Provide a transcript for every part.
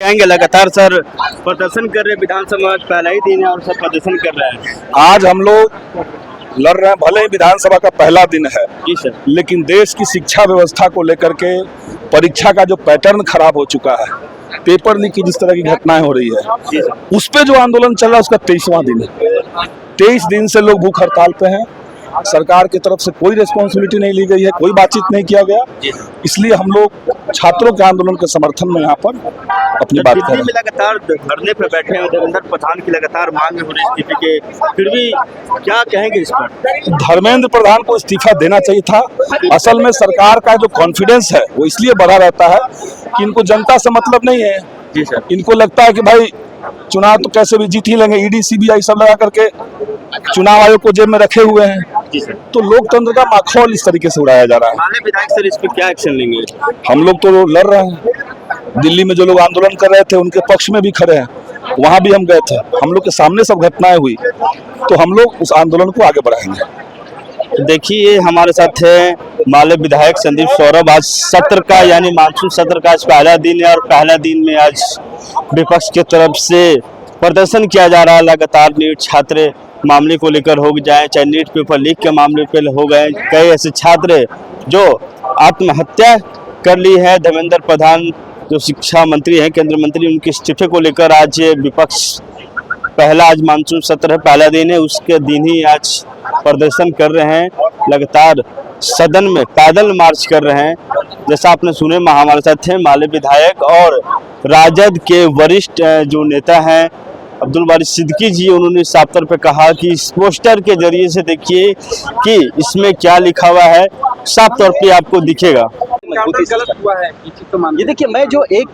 कहेंगे? लगातार सर प्रदर्शन कर रहे हैं, विधानसभा पहला ही दिन है और सब प्रदर्शन कर रहे हैं। आज हम लोग लड़ रहे हैं, भले ही विधानसभा का पहला दिन है जी सर। लेकिन देश की शिक्षा व्यवस्था को लेकर के परीक्षा का जो पैटर्न खराब हो चुका है, पेपर लीक की जिस तरह की घटनाएं हो रही है, उस पे जो आंदोलन चल रहा है उसका 23वां दिन है। 23 दिन से लोग भूख हड़ताल पे हैं। सरकार की तरफ से कोई रिस्पॉन्सिबिलिटी नहीं ली गई है, कोई बातचीत नहीं किया गया। इसलिए हम लोग छात्रों के आंदोलन के समर्थन में यहाँ पर अपनी बात कर रहे हैं। लगातार धरने पर बैठे हैं, धर्मेंद्र प्रधान की लगातार मांग हो रही है इस्तीफे के, फिर भी क्या कहेंगे इस पर? धर्मेंद्र प्रधान को इस्तीफा देना चाहिए था। असल में सरकार का जो कॉन्फिडेंस है वो इसलिए बढ़ा रहता है कि इनको जनता से मतलब नहीं है। जी सर। इनको लगता है कि भाई चुनाव तो कैसे भी जीत ही लेंगे, ईडी सीबीआई सब लगा करके चुनाव आयोग को जेब में रखे हुए हैं। जी सर। तो लोकतंत्र का माखौल इस तरीके से उड़ाया जा रहा है। माननीय विधायक सर इस पर क्या एक्शन लेंगे? हम लोग तो लड़ रहे हैं। दिल्ली में जो लोग आंदोलन कर रहे थे उनके पक्ष में भी खड़े हैं, वहां भी हम गए थे। हम लोग के सामने सब घटनाएं हुई, तो हम लोग उस आंदोलन को आगे बढ़ाएंगे। देखिए हमारे साथ है माले विधायक संदीप सौरभ। आज सत्र का यानी मानसून सत्र का आज पहला दिन है और पहला दिन में आज विपक्ष की तरफ से प्रदर्शन किया जा रहा है। लगातार नीट छात्र मामले को लेकर हो जाए, चाहे नीट पेपर लीक के मामले पर हो गए, कई ऐसे छात्र जो आत्महत्या कर ली है। धर्मेंद्र प्रधान जो शिक्षा मंत्री हैं, केंद्रीय मंत्री, उनके इस्तीफे को लेकर आज विपक्ष पहला आज मानसून सत्र है, पहला दिन है, उसके दिन ही आज प्रदर्शन कर रहे हैं। लगातार सदन में पैदल मार्च कर रहे हैं। जैसा आपने सुने, हमारे साथ हैं माले विधायक और राजद के वरिष्ठ जो नेता हैं अब्दुल बारी सिद्दीकी जी। उन्होंने साफ तौर पे कहा कि इस पोस्टर के जरिए से देखिए कि इसमें क्या लिखा हुआ है, साफ तौर पे आपको दिखेगा। गलत हुआ है ये देखिए, मैं जो एक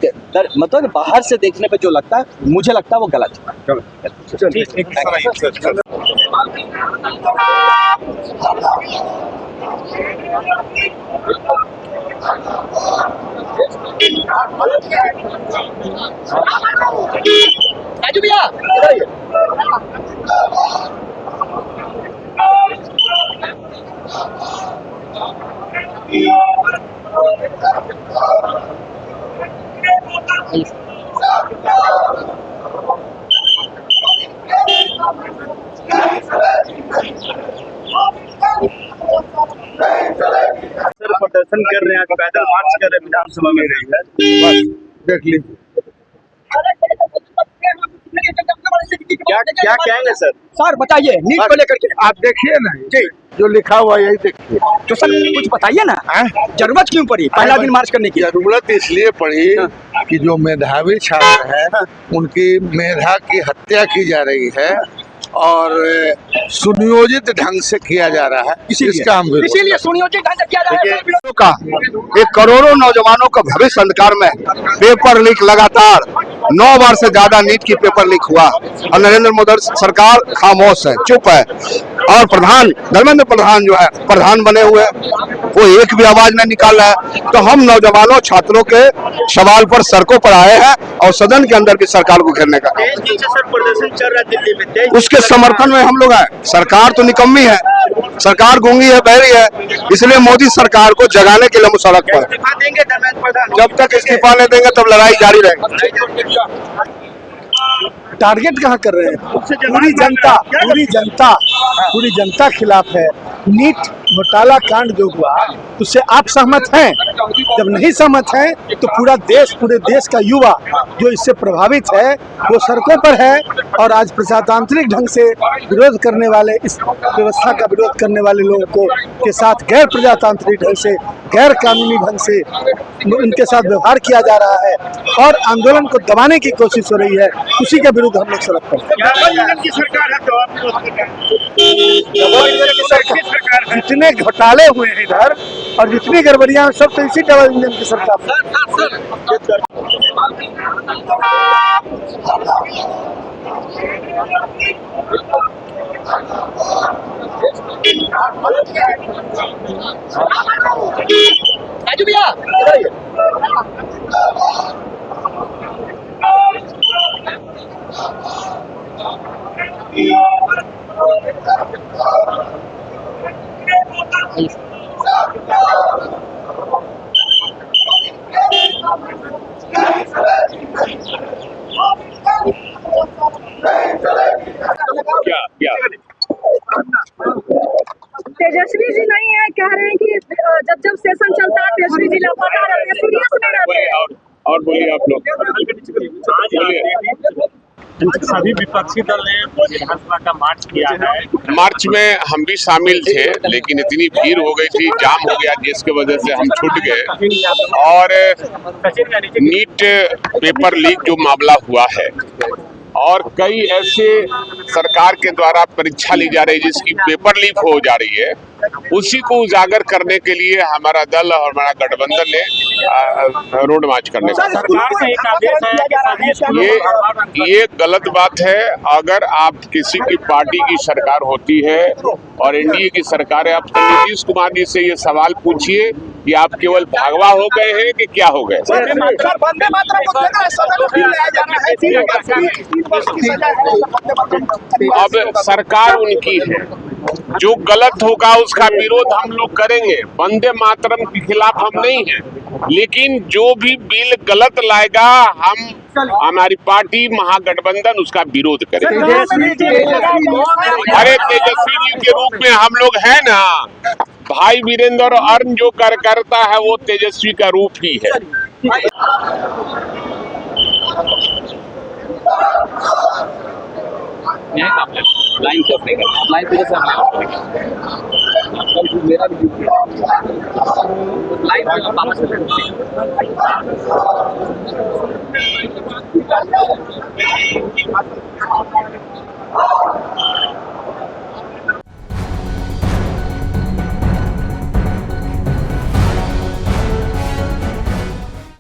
मतलब बाहर से देखने पे जो लगता है, मुझे लगता है वो गलत राजू भैया सर प्रदर्शन कर रहे हैं, पैदल मार्च कर रहे हैं, विधानसभा में बस देख लीजिए क्या क्या कहेंगे सर? सर बताइए नीट को लेकर के। आप देखिए ना जी, जो लिखा हुआ यही देखिए। तो सर कुछ बताइए ना, जरूरत क्यों पड़ी पहला दिन मार्च करने की? जरूरत इसलिए पड़ी कि जो मेधावी छात्र है उनकी मेधा की हत्या की जा रही है और सुनियोजित ढंग से किया जा रहा है। इसका हम इसीलिए सुनियोजित ढंग से किया जा रहा है। का एक करोड़ों नौजवानों का भविष्य अंधकार में पेपर लीक लगातार 9 बार से ज्यादा नीट की पेपर लीक हुआ और नरेंद्र मोदी सरकार खामोश है, चुप है। और प्रधान धर्मेंद्र प्रधान जो है प्रधान बने हुए, वो एक भी आवाज नहीं निकाल रहा है। तो हम नौजवानों छात्रों के सवाल पर सड़कों पर आए हैं और सदन के अंदर की सरकार को घेरने का प्रदर्शन चल रहा है दिल्ली में, उसके समर्थन में हम लोग हैं। सरकार तो निकम्मी है, सरकार गूंगी है, बहरी है, इसलिए मोदी सरकार को जगाने के लिए हम सड़क पर। इस्तीफा देंगे धर्मेंद्र प्रधान? जब तक इस्तीफा नहीं देंगे तब लड़ाई जारी रहेगी। टारगेट कहाँ कर रहे हैं? पूरी जनता खिलाफ है। नीट घोटाला कांड जो हुआ उससे आप सहमत हैं? जब नहीं सहमत हैं तो पूरे देश का युवा जो इससे प्रभावित है वो सड़कों पर है। और आज प्रजातांत्रिक ढंग से विरोध करने वाले, इस व्यवस्था का विरोध करने वाले लोगों को के साथ गैर प्रजातांत्रिक ढंग से, गैर कानूनी ढंग से उनके साथ व्यवहार किया जा रहा है और आंदोलन को दबाने की कोशिश हो रही है। उसी के विरुद्ध हम लोग सड़क पर। जितने घोटाले हुए हैं इधर और जितनी गड़बड़ियां, सब तो इसी डबल इंजन की सरकार। राजू भैया तेजस्वी जी नहीं है, कह रहे हैं कि जब सेशन चलता है तेजस्वी जी लापता रहते हैं, सीरियस नहीं रहते। और बोलिए आप लोग। सभी विपक्षी दल ने विधानसभा का मार्च किया है। मार्च में हम भी शामिल थे, लेकिन इतनी भीड़ हो गई थी, जाम हो गया, जिसके वजह से हम छूट गए। और नीट पेपर लीक जो मामला हुआ है और कई ऐसे सरकार के द्वारा परीक्षा ली जा रही है जिसकी पेपर लीक हो जा रही है, उसी को उजागर करने के लिए हमारा दल और हमारा गठबंधन ने रोड मार्च करने का ये गलत बात है। अगर आप किसी की पार्टी की सरकार होती है और एनडीए की सरकार है, आप नीतीश कुमार जी से ये सवाल पूछिए कि आप केवल भागवा हो गए हैं कि क्या हो गए। अब सरकार उनकी है, जो गलत होगा उसका विरोध हम लोग करेंगे। वंदे मातरम के खिलाफ हम नहीं हैं, लेकिन जो भी बिल गलत लाएगा हमारी पार्टी महागठबंधन उसका विरोध करेगी। अरे तेजस्वी जी के रूप में हम लोग हैं ना, भाई वीरेंद्र और अरुण जो करता है वो तेजस्वी का रूप ही है। लाइन पे मेरा भी लाइन पे वापस